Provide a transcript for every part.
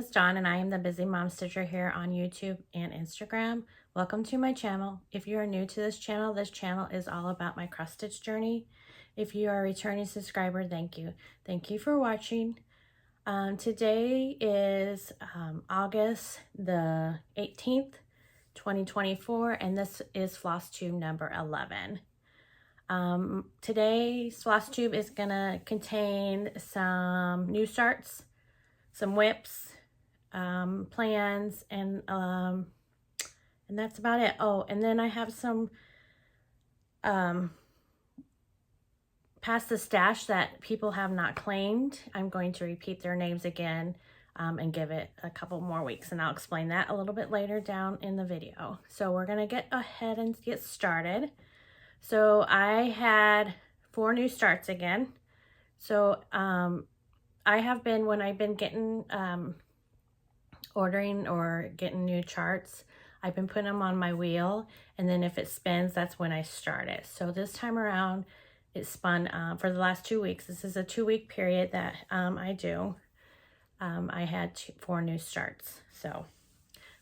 is Dawn and I am the Busymomstitcher here on YouTube and Instagram. Welcome to my channel. If you are new to this channel is all about my cross stitch journey. If you are a returning subscriber, thank you. Thank you for watching. Today is August the 18th, 2024, and this is Floss Tube number 11. Today's Floss Tube is gonna contain some new starts, some WIPs, plans, and that's about it. Oh, and then I have some past the stash that people have not claimed. I'm going to repeat their names again and give it a couple more weeks, and I'll explain that a little bit later down in the video. So we're gonna get ahead and get started. So I had 4 new starts again. So I have been, when I've been getting ordering or getting new charts, I've been putting them on my wheel, and then if it spins, that's when I start it. So this time around it spun for the last 2 weeks. This is a 2-week period that I do. I had 4 new starts. So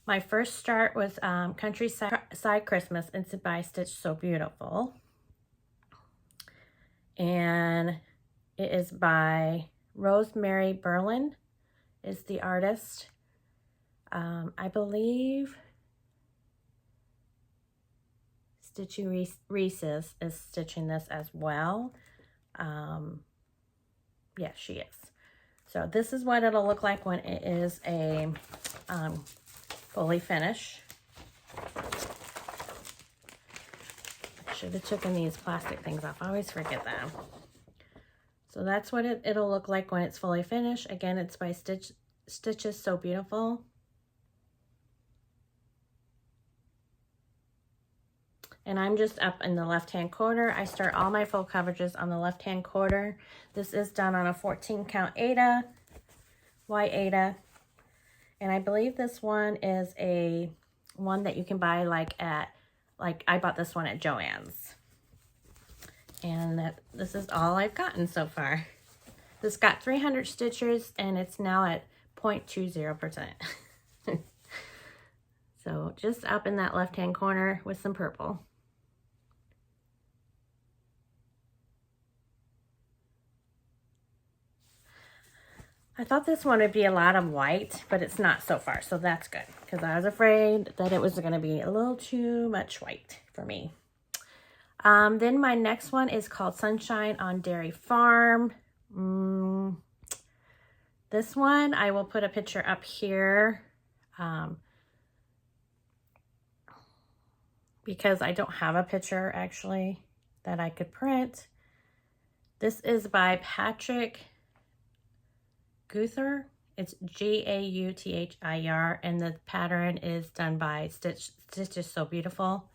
my first start was Countryside Christmas. It's by Stitch So Beautiful, and it is by Rosemary Berlin is the artist. I believe Stitchy Reese's is stitching this as well. Yeah, she is. So this is what it'll look like when it is a fully finished. I should have taken these plastic things off. I always forget that. So that's what it'll look like when it's fully finished. Again, it's by Stitches So Beautiful. And I'm just up in the left-hand corner. I start all my full coverages on the left-hand corner. This is done on a 14 count Aida, white Aida. And I believe this one is a one that you can buy like I bought this one at Joann's. And this is all I've gotten so far. This got 300 stitches and it's now at 0.20%. So just up in that left-hand corner with some purple. I thought this one would be a lot of white, but it's not so far, so that's good, because I was afraid that it was going to be a little too much white for me. Then my next one is called Sunshine on Dairy Farm. This one, I will put a picture up here because I don't have a picture actually that I could print. This is by Patrick Gauthier. It's Gauthier, and the pattern is done by Stitches So Beautiful.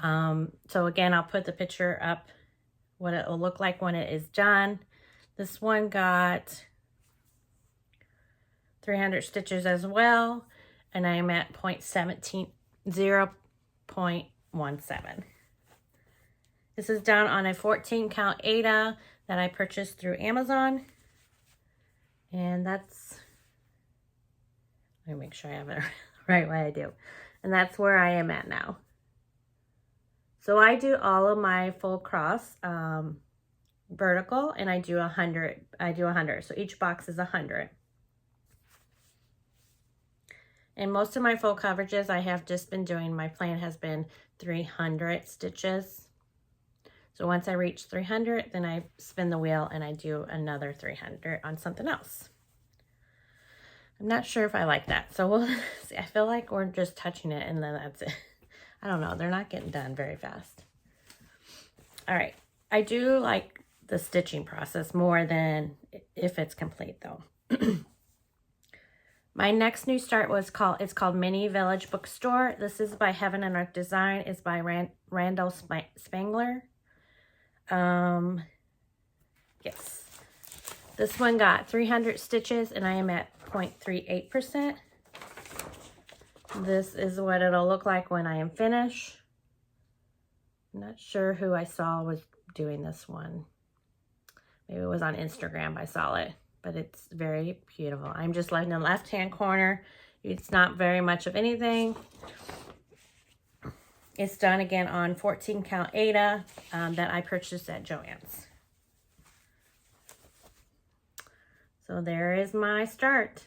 So again, I'll put the picture up, what it will look like when it is done. This one got 300 stitches as well, and I am at 0.17. This is done on a 14 count Aida that I purchased through Amazon. And that's, let me make sure I have it the right way I do. And that's where I am at now. So I do all of my full cross vertical, and I do 100. So each box is 100. And most of my full coverages I have just been doing, my plan has been 300 stitches. So once I reach 300, then I spin the wheel and I do another 300 on something else. I'm not sure if I like that. So we'll see. I feel like we're just touching it and then that's it. I don't know. They're not getting done very fast. All right. I do like the stitching process more than if it's complete though. My next new start it's called Mini Village Bookstore. This is by Heaven and Earth Design. It's by Randal Spangler. Yes. This one got 300 stitches and I am at 0.38%. This is what it'll look like when I am finished. I'm not sure who I saw was doing this one. Maybe it was on Instagram I saw it. but it's very beautiful. I'm just letting the left-hand corner. It's not very much of anything. It's done again on 14 count Aida that I purchased at Joann's. So there is my start.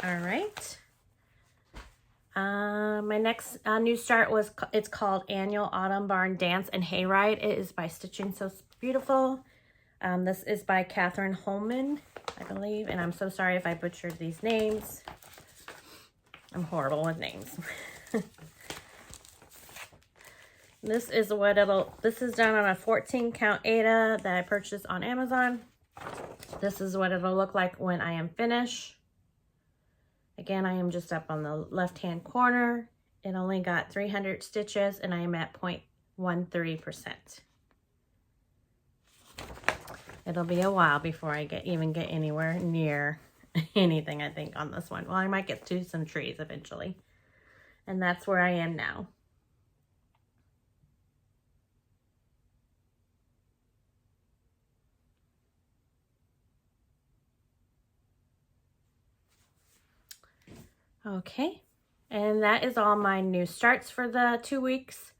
All right. My next new start was, it's called Annual Autumn Barn Dance and Hayride. It is by Stitching So Beautiful. This is by Catherine Holman, I believe, and I'm so sorry if I butchered these names. I'm horrible with names. This is done on a 14 count Aida that I purchased on Amazon. This is what it'll look like when I am finished. Again, I am just up on the left-hand corner. It only got 300 stitches, and I am at 0.13%. It'll be a while before I even get anywhere near anything, I think, on this one. Well, I might get to some trees eventually. And that's where I am now. Okay, and that is all my new starts for the 2 weeks.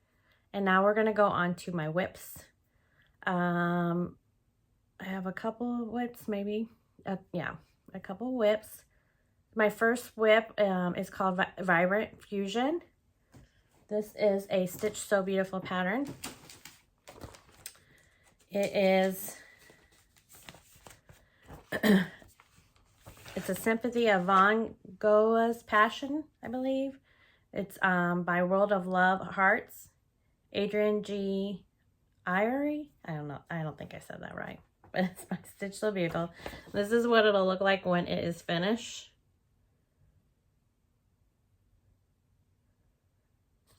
And now we're going to go on to my WIPs. I have a couple of WIPs, maybe. Yeah, a couple of WIPs. My first WIP is called Vibrant Fusion. This is a Stitch So Beautiful pattern. It is... It's a Symphony of Von Gogh's Passion, I believe. It's by World of Love Hearts. Adrian G. Eyre. I don't know. I don't think I said that right. But it's by Stitch So Beautiful. This is what it'll look like when it is finished.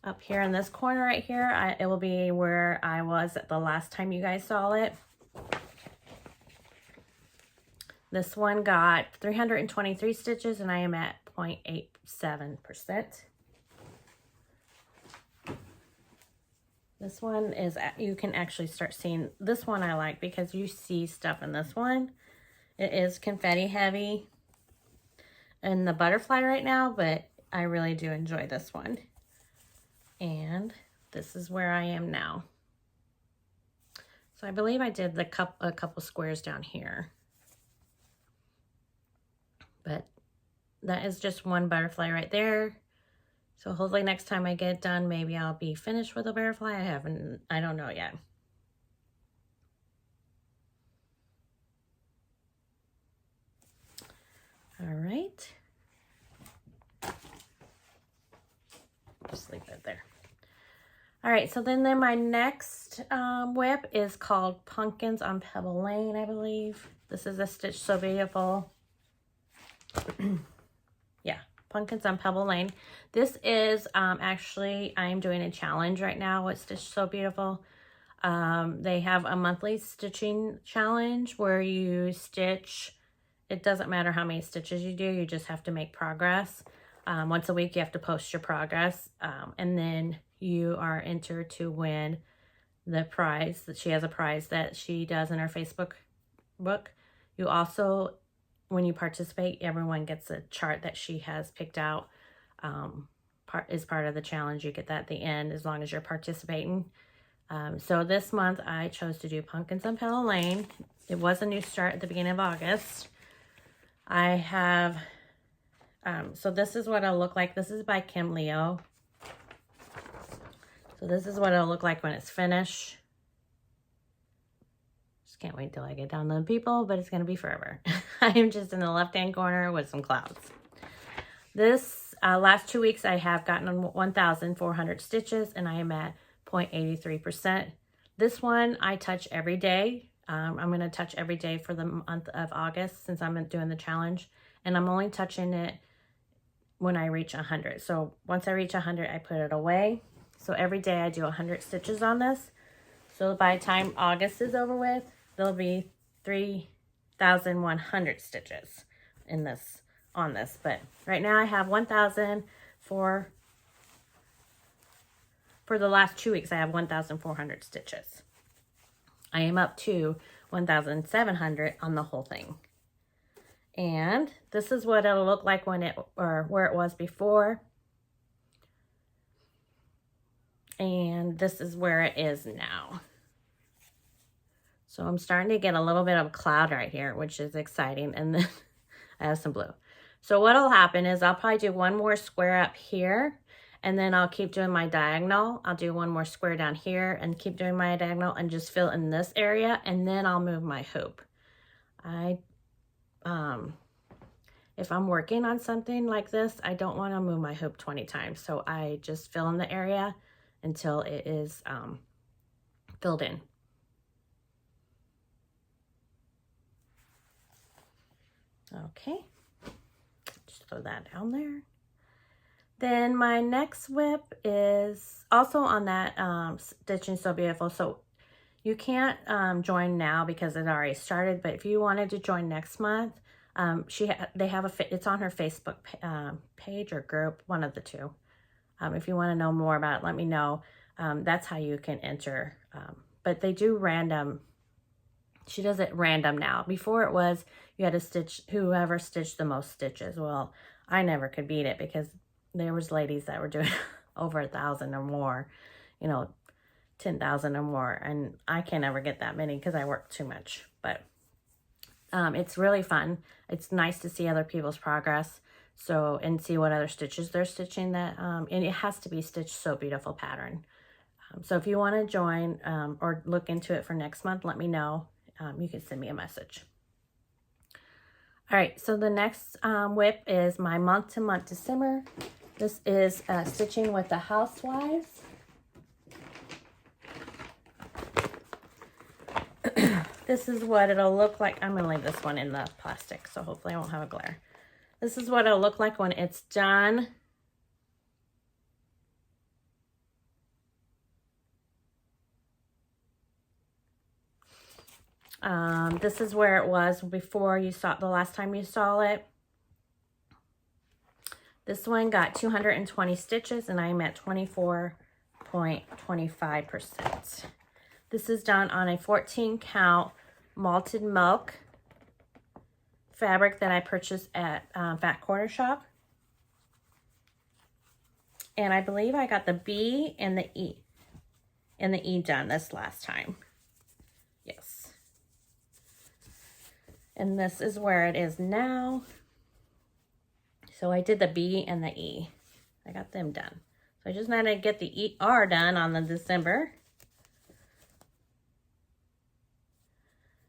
Up here in this corner right here, it will be where I was at the last time you guys saw it. This one got 323 stitches, and I am at 0.87%. This one is, you can actually start seeing, this one I like because you see stuff in this one. It is confetti heavy in the butterfly right now, but I really do enjoy this one. And this is where I am now. So I believe I did a couple squares down here. But that is just one butterfly right there. So hopefully next time I get it done, maybe I'll be finished with a butterfly. I don't know yet. All right. Just leave that there. All right, so then my next WIP is called Pumpkins on Pebble Lane, I believe. This is a Stitch So Beautiful. Yeah, Pumpkins on Pebble Lane. This is actually, I'm doing a challenge right now with Stitch So Beautiful. They have a monthly stitching challenge where you stitch, it doesn't matter how many stitches you do, you just have to make progress. Once a week you have to post your progress, and then you are entered to win the prize. That she has a prize that she does in her Facebook book. You also, when you participate, everyone gets a chart that she has picked out. Is part of the challenge. You get that at the end as long as you're participating. So this month I chose to do Pumpkins on Pebble Lane. It was a new start at the beginning of August. I have, so this is what it'll look like. This is by Kim Leo. So this is what it'll look like when it's finished. Just can't wait till I get down to the people, but it's going to be forever. I am just in the left-hand corner with some clouds. This last 2 weeks, I have gotten 1,400 stitches, and I am at 0.83%. This one I touch every day. I'm going to touch every day for the month of August since I'm doing the challenge, and I'm only touching it when I reach 100. So once I reach 100, I put it away. So every day I do 100 stitches on this. So by the time August is over with, there'll be 3,100 stitches in this, on this. But right now I have 1,400 for the last 2 weeks, I have 1,400 stitches. I am up to 1,700 on the whole thing. And this is what it'll look like when it, or where it was before. And this is where it is now. So I'm starting to get a little bit of a cloud right here, which is exciting. And then I have some blue. So what'll happen is I'll probably do one more square up here, and then I'll keep doing my diagonal. I'll do one more square down here and keep doing my diagonal and just fill in this area, and then I'll move my hoop. If I'm working on something like this, I don't want to move my hoop 20 times. So I just fill in the area until it is filled in. Okay, just throw that down there. Then my next WIP is also on that Stitching So Beautiful. So you can't join now because it already started, but if you wanted to join next month, they have it's on her Facebook page or group, one of the two. If you want to know more about it, let me know. That's how you can enter. But they do random. She does it random now. Before it was you had to stitch whoever stitched the most stitches. Well, I never could beat it because there was ladies that were doing over 1,000 or more, you know, 10,000 or more. And I can't ever get that many because I work too much. But it's really fun. It's nice to see other people's progress. So, and see what other stitches they're stitching that, and it has to be Stitch So Beautiful pattern. So if you want to join or look into it for next month, let me know. You can send me a message. All right, so the next WIP is my month-to-month December. This is stitching with the Housewives. This is what it'll look like. I'm going to leave this one in the plastic, so hopefully I won't have a glare. This is what it'll look like when it's done. This is where it was before you saw the last time you saw it. This one got 220 stitches and I'm at 24.25%. This is done on a 14 count malted milk fabric that I purchased at Fat Quarter Shop. And I believe I got the B and the E done this last time. Yes. And this is where it is now. So I did the B and the E. I got them done. So I just need to get the ER done on the December.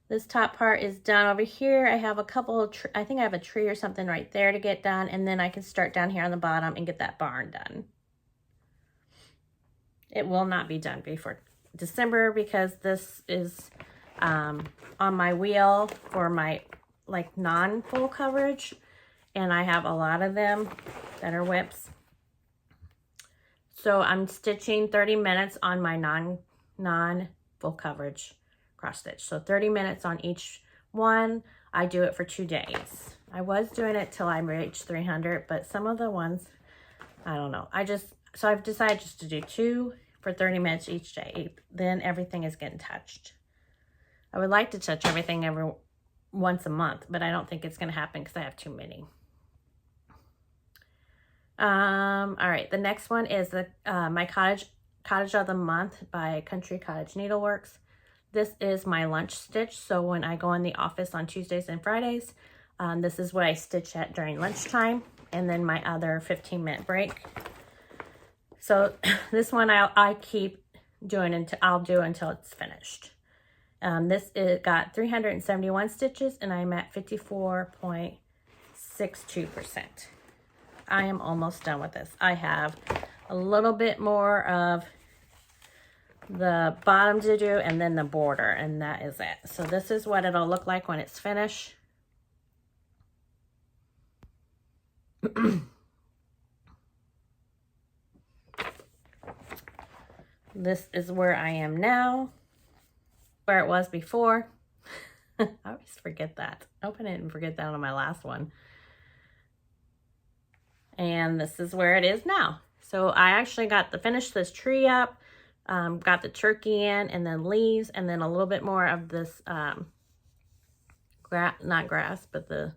This top part is done over here. I have a couple of, I think I have a tree or something right there to get done. And then I can start down here on the bottom and get that barn done. It will not be done before December because this is on my wheel for my like non-full coverage. And I have a lot of them that are WIPs. So I'm stitching 30 minutes on my non-full coverage cross stitch. So 30 minutes on each one. I do it for 2 days. I was doing it till I reached 300, but some of the ones, I don't know. So I've decided just to do 2 for 30 minutes each day. Then everything is getting touched. I would like to touch everything once a month, but I don't think it's going to happen because I have too many. All right, the next one is the my Cottage of the Month by Country Cottage Needleworks. This is my lunch stitch, so when I go in the office on Tuesdays and Fridays, this is what I stitch at during lunchtime, and then my other 15-minute break. So this one I keep doing I'll do until it's finished. It got 371 stitches, and I'm at 54.62%. I am almost done with this. I have a little bit more of the bottom to do and then the border, and that is it. So this is what it'll look like when it's finished. This is where I am now, where it was before. I always forget that. I hope I didn't forget that on my last one. And this is where it is now. So I actually finished this tree up, got the turkey in, and then leaves, and then a little bit more of this, not grass, but the,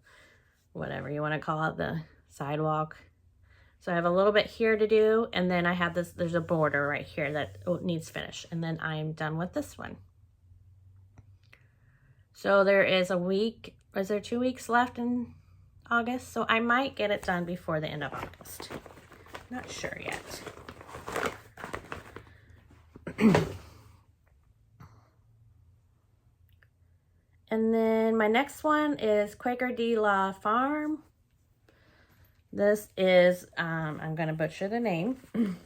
whatever you want to call it, the sidewalk. So I have a little bit here to do, and then I have this, there's a border right here that needs finish, and then I'm done with this one. So there is a week, is there 2 weeks left in August? So I might get it done before the end of August. Not sure yet. And then my next one is Quaker de la Farm. This is, I'm going to butcher the name.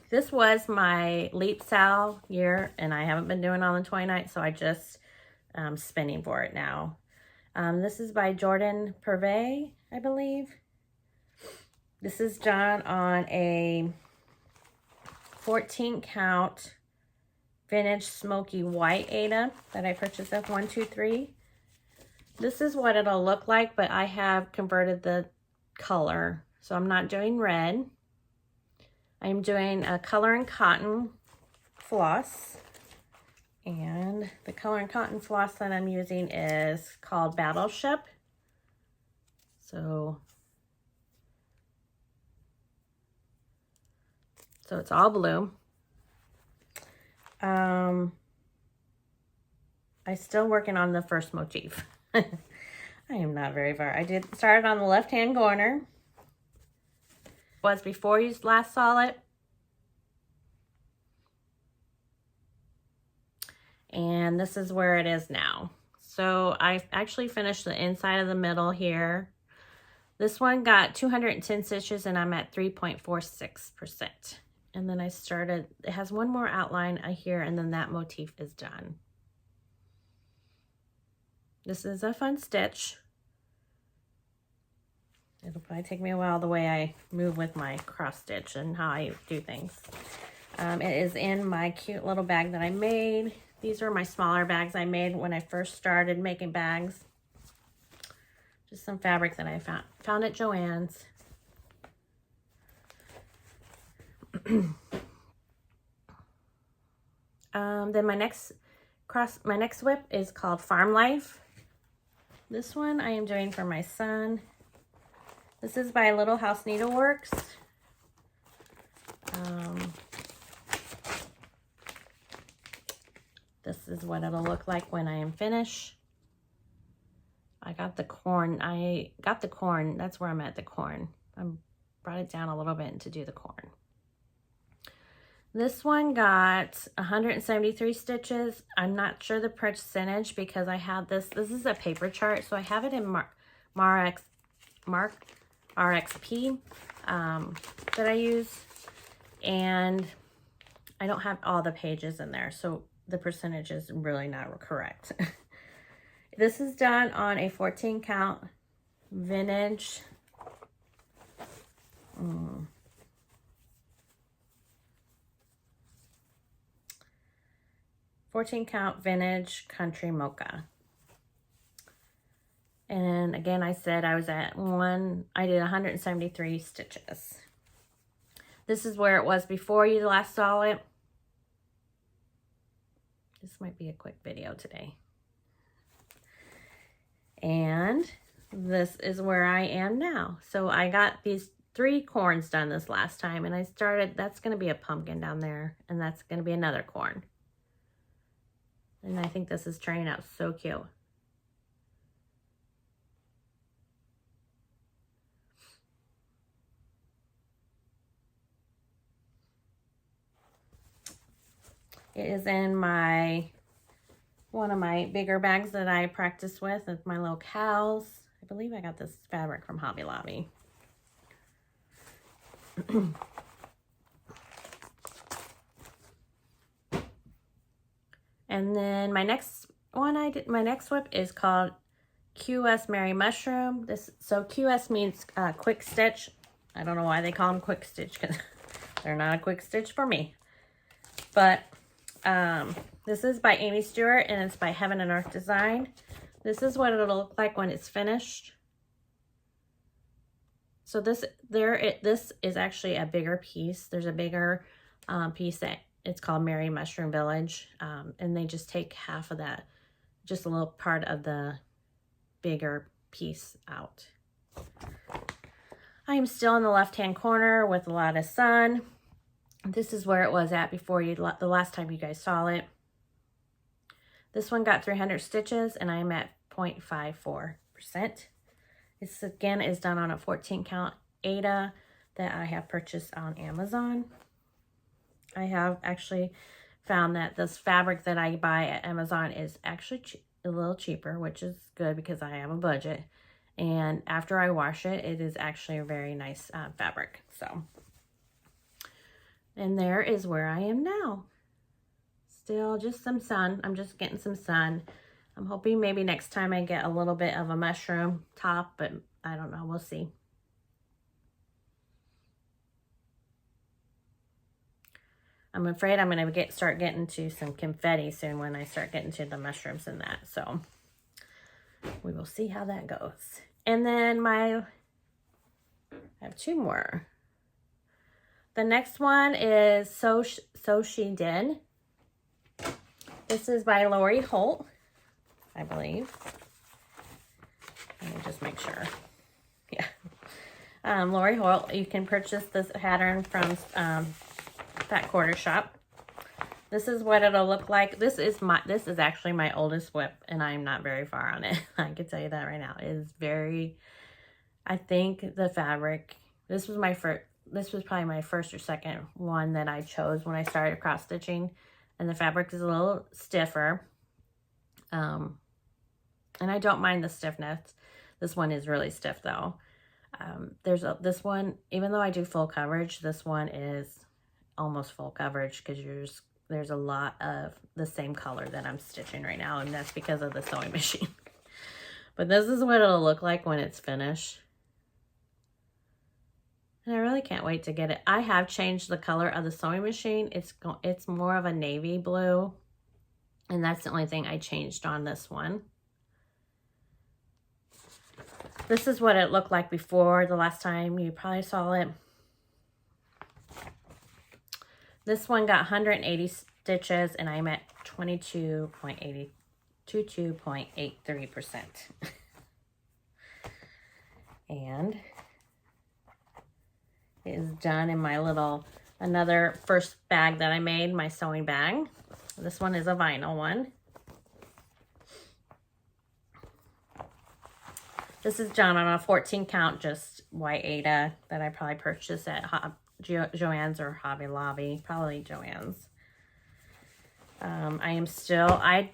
This was my Leap Sal year, and I haven't been doing it on the 29th, so I just spinning for it now. This is by Jardin Prive, I believe. This is done on a 14 count vintage smoky white Ada that I purchased at 123. This is what it'll look like, but I have converted the color. So I'm not doing red. I'm doing a color and cotton floss. And the color and cotton floss that I'm using is called Battleship. So it's all blue. I'm still working on the first motif. I am not very far. I started on the left-hand corner. Was before you last saw it. And this is where it is now. So I actually finished the inside of the middle here. This one got 210 stitches and I'm at 3.46%. And then I started, it has one more outline here, and then that motif is done. This is a fun stitch. It'll probably take me a while the way I move with my cross stitch and how I do things. It is in my cute little bag that I made. These were my smaller bags I made when I first started making bags. Just some fabric that I found at Joann's. Then my next WIP is called Farm Life. This one I am doing for my son. This is by Little House Needleworks. This is what it'll look like when I am finished. I got the corn. That's where I'm at, the corn. I brought it down a little bit to do the corn. This one got 173 stitches. I'm not sure the percentage because I have this is a paper chart, so I have it in Mark RXP that I use, and I don't have all the pages in there, so the percentage is really not correct. This is done on a 14 count vintage 14 count vintage country mocha. And again, I said I was at I did 173 stitches. This is where it was before you last saw it. This might be a quick video today. And this is where I am now. So I got these 3 corns done this last time, and I started, that's going to be a pumpkin down there, and that's going to be another corn. And I think this is turning out so cute. It is in one of my bigger bags that I practice with my little cows. I believe I got this fabric from Hobby Lobby. And then my next WIP is called QS Merry Mushroom. So QS means quick stitch. I don't know why they call them quick stitch, because they're not a quick stitch for me. But this is by Aimee Stewart, and it's by Heaven and Earth Design. This is what it'll look like when it's finished. So this is actually a bigger piece. There's a bigger piece that it's called Merry Mushroom Village. And they just take half of that, just a little part of the bigger piece out. I am still in the left-hand corner with a lot of sun. This is where it was at before the last time you guys saw it. This one got 300 stitches and I'm at 0.54%. This again is done on a 14 count Eyre that I have purchased on Amazon. I have actually found that this fabric that I buy at Amazon is actually a little cheaper, which is good because I have a budget. And after I wash it, it is actually a very nice fabric. So, and there is where I am now. Still just some sun. I'm just getting some sun. I'm hoping maybe next time I get a little bit of a mushroom top, but I don't know. We'll see. I'm afraid I'm going to start getting to some confetti soon when I start getting to the mushrooms and that. So we will see how that goes. And then I have two more. The next one is So She Did. This is by Lori Holt, I believe. Let me just make sure. Yeah. Lori Holt, you can purchase this pattern from Fat Quarter Shop. This is what it'll look like. This is actually my oldest WIP, and I'm not very far on it. I can tell you that right now. It is very, I think the fabric, this was probably my first or second one that I chose when I started cross stitching, and the fabric is a little stiffer. And I don't mind the stiffness. This one is really stiff though. This one, even though I do full coverage, this one is almost full coverage because there's a lot of the same color that I'm stitching right now, and that's because of the sewing machine. But this is what it'll look like when it's finished. And I really can't wait to get it. I have changed the color of the sewing machine. It's more of a navy blue, and that's the only thing I changed on this one. This is what it looked like before the last time you probably saw it. This one got 180 stitches and I'm at 22.83%. And it is done in my another first bag that I made, my sewing bag. This one is a vinyl one. This is done on a 14 count, just white Eyre that I probably purchased at Joann's or Hobby Lobby, probably Joann's.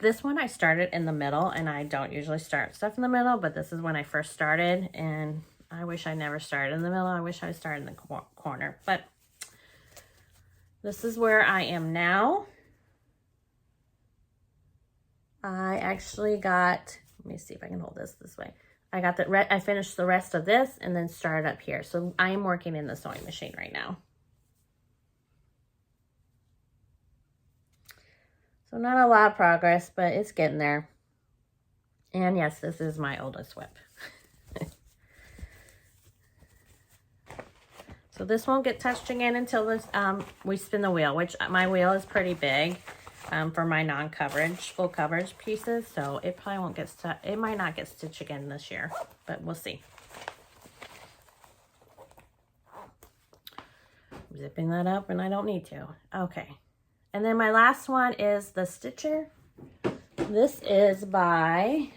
This one I started in the middle, and I don't usually start stuff in the middle, but this is when I first started, and I wish I never started in the middle. I wish I started in the corner, but this is where I am now. I actually got, let me see if I can hold this way. I finished the rest of this and then started up here. So I am working in the sewing machine right now. So not a lot of progress, but it's getting there. And yes, this is my oldest WIP. So this won't get touched again until we spin the wheel, which my wheel is pretty big for my non-coverage, full coverage pieces. So it probably won't get stuck. It might not get stitched again this year, but we'll see. Zipping that up, and I don't need to. Okay. And then my last one is the Stitcher. This is by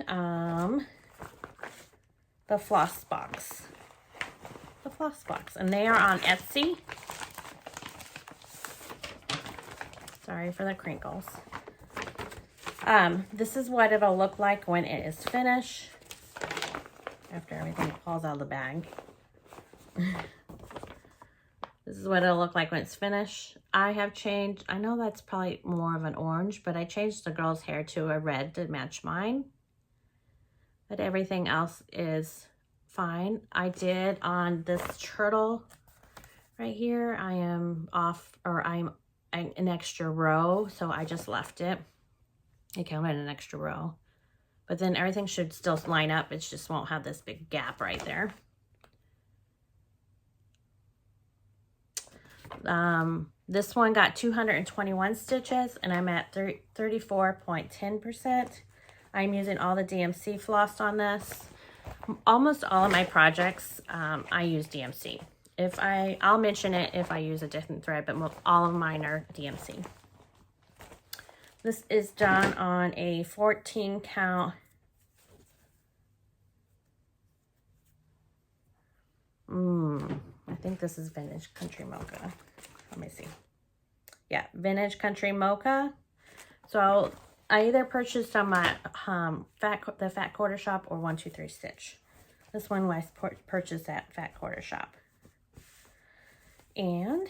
the Floss Box. The Floss Box. And they are on Etsy. Sorry for the crinkles. This is what it'll look like when it is finished. After everything falls out of the bag. This is what it'll look like when it's finished. I have changed, I know that's probably more of an orange, but I changed the girl's hair to a red to match mine. But everything else is fine. I did on this turtle right here, I am off, or I'm an extra row, so I just left it. I counted an extra row. But then everything should still line up. It just won't have this big gap right there. This one got 221 stitches and I'm at 34.10%. I'm using all the DMC floss on this. Almost all of my projects, I use DMC. I'll mention it if I use a different thread, but all of mine are DMC. This is done on a 14 count. I think this is Vintage Country Mocha. Let me see. Yeah, Vintage Country Mocha. So I either purchased on my the Fat Quarter Shop or 123 Stitch. This one was purchased at Fat Quarter Shop. And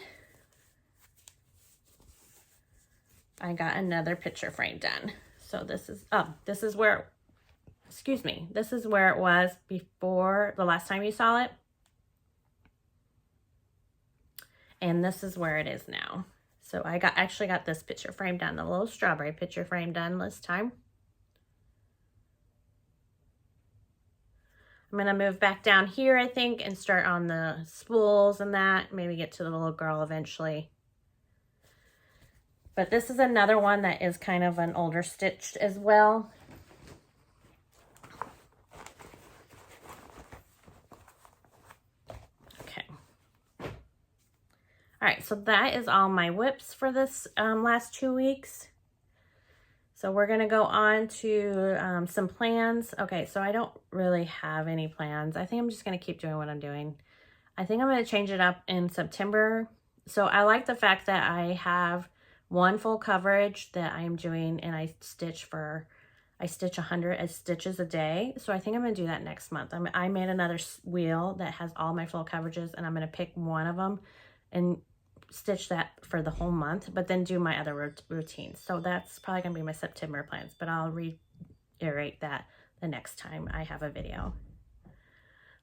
I got another picture frame done. So this is where, excuse me, this is where it was before the last time you saw it. And this is where it is now. So I actually got this picture frame done, the little strawberry picture frame done this time. I'm gonna move back down here, I think, and start on the spools and that, maybe get to the little girl eventually. But this is another one that is kind of an older stitch as well. Okay. All right, so that is all my WIPs for this last 2 weeks. So we're gonna go on to some plans. Okay, so I don't really have any plans. I think I'm just gonna keep doing what I'm doing. I think I'm gonna change it up in September. So I like the fact that I have one full coverage that I am doing, and I stitch 100 stitches a day. So I think I'm gonna do that next month. I made another wheel that has all my full coverages, and I'm gonna pick one of them and stitch that for the whole month, but then do my other routines. So that's probably gonna be my September plans, but I'll reiterate that the next time I have a video.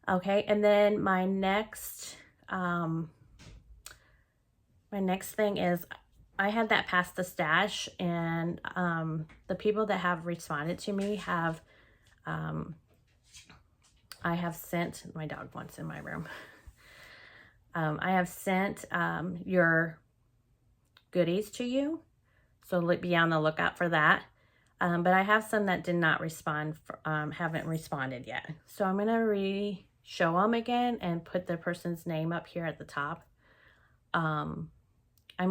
Okay, and then my next thing is, I had that past the stash, and the people that have responded to me have, I have sent, my dog wants in my room. I have sent your goodies to you, so be on the lookout for that. But I have some that did not respond, haven't responded yet. So I'm gonna show them again and put the person's name up here at the top. I'm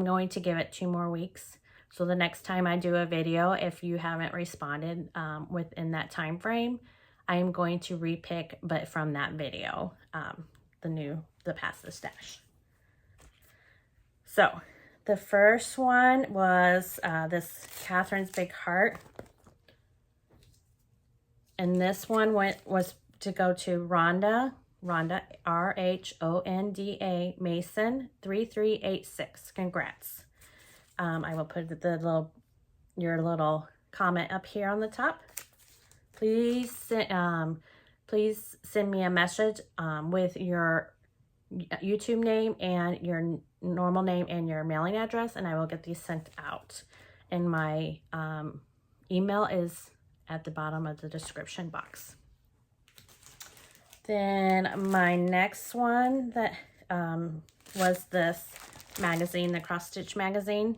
going to give it 2 more weeks. So the next time I do a video, if you haven't responded within that time frame, I am going to repick, but from that video, the past the stash. So the first one was this Catherine's Big Heart. And this one was to go to Rhonda, R-H-O-N-D-A, Mason, 3386. Congrats. I will put your little comment up here on the top. Please send me a message with your YouTube name and your normal name and your mailing address, and I will get these sent out. And my email is at the bottom of the description box. Then my next one that was this magazine, the Cross Stitch magazine.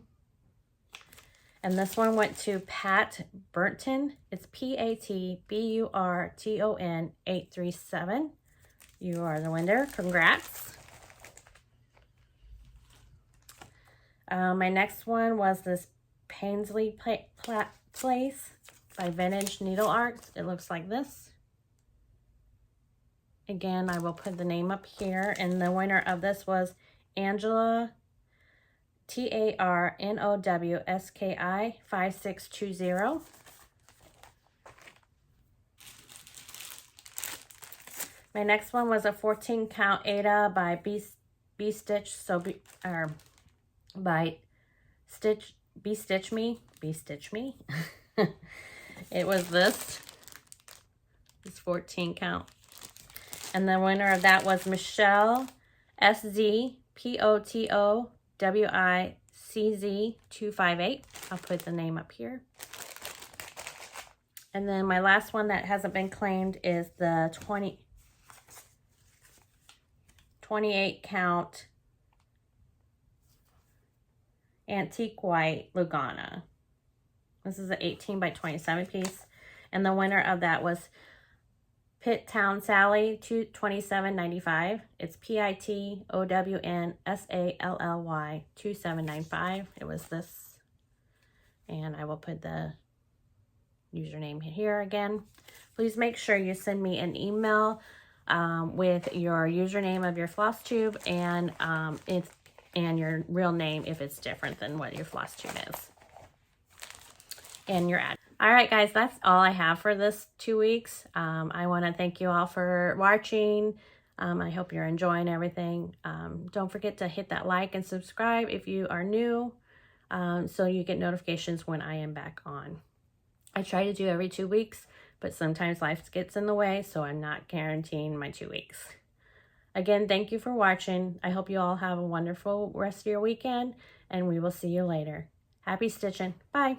And this one went to Pat Burton. It's P-A-T-B-U-R-T-O-N 837. You are the winner. Congrats. My next one was this Paisley Place by Vintage Needleworks. It looks like this. Again, I will put the name up here. And the winner of this was Angela, T-A-R-N-O-W-S-K-I 5620. My next one was a 14 count Ada by B Stitch, by Be Stitch Me. It was this 14 count. And the winner of that was Michelle, S-Z-P-O-T-O-W-I-C-Z 258. I'll put the name up here. And then my last one that hasn't been claimed is the 28 count Antique White Lugana. This is an 18 by 27 piece. And the winner of that was Pitt Town Sally, $27.95. It's PITOWNSALLY 2795. It was this. And I will put the username here again. Please make sure you send me an email with your username of your floss tube and your real name if it's different than what your floss tube is. And your ad. All right, guys, that's all I have for this 2 weeks. I want to thank you all for watching. I hope you're enjoying everything. Don't forget to hit that like and subscribe if you are new, so you get notifications when I am back on. I try to do every 2 weeks, but sometimes life gets in the way, so I'm not guaranteeing my 2 weeks. Again, thank you for watching. I hope you all have a wonderful rest of your weekend, and we will see you later. Happy stitching. Bye.